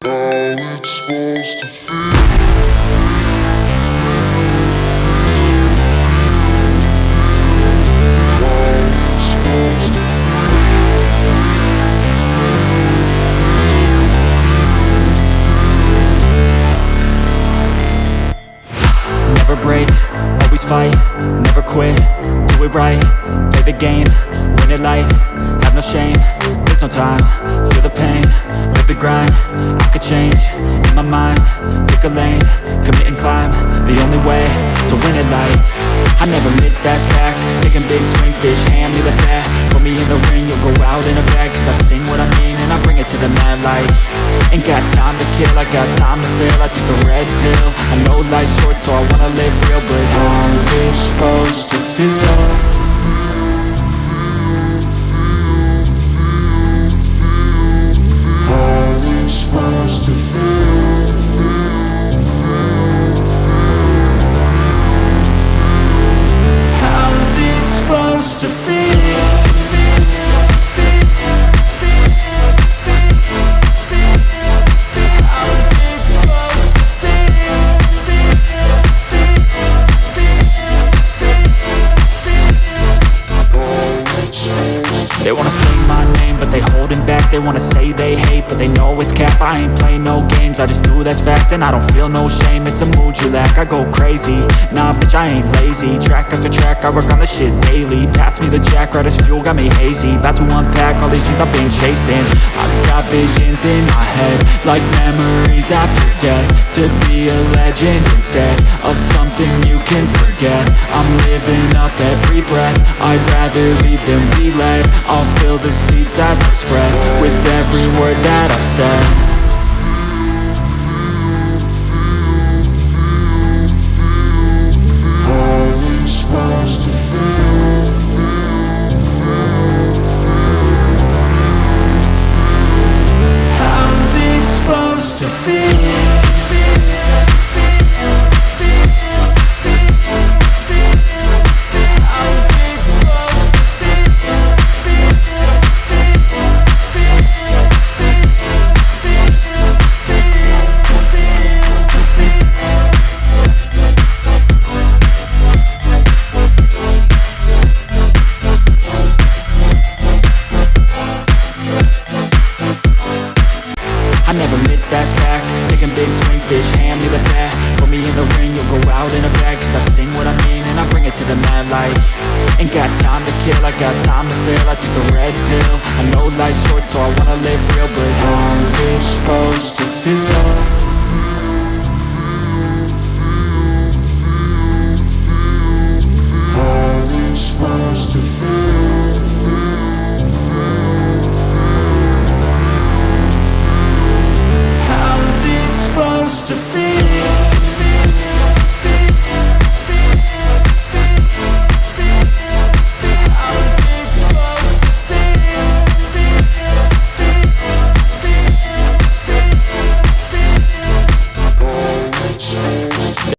it's supposed to feel. Never break, always fight, never quit, do it right, play the game, win it life, have no shame, there's no time, feel the pain, live the grind, I could change, in my mind, pick a lane, commit and climb, the only way to win it life. I never miss, that's fact, taking big swings, bitch, hand me the bat, put me in the ring, you'll go out in a bag, cause I sing what I mean and I bring it to the mad light. Ain't got time to kill, I got time to feel, I took the red pill, I know life's short so I wanna live real, but how's it supposed to feel? How's it supposed to feel? How's it supposed to feel? They wanna say my name, but they holding back. They wanna say they hate, but they know it's cap. I ain't play no games, I just do, that's fact. And I don't feel no shame, it's a mood you lack. I go crazy, nah bitch I ain't lazy. Track after track, I work on this shit daily. Pass me the jack, right as fuel, got me hazy. About to unpack all these things I've been chasing. I've got visions in my head, like memories after death. To be a legend instead of something you can forget. I'm living up every breath, I'd rather lead than be led. I'll fill the seeds as I spread, with every word that I've said. How's it supposed to feel? How's it supposed to feel? I never miss, that's fact, taking big swings, bitch, hand me the bat. Put me in the ring, you'll go out in a bag, cause I sing what I mean and I bring it to the mad light. Ain't got time to kill, I got time to feel, I took the red pill. I know life's short so I wanna live real, but how's it supposed to feel?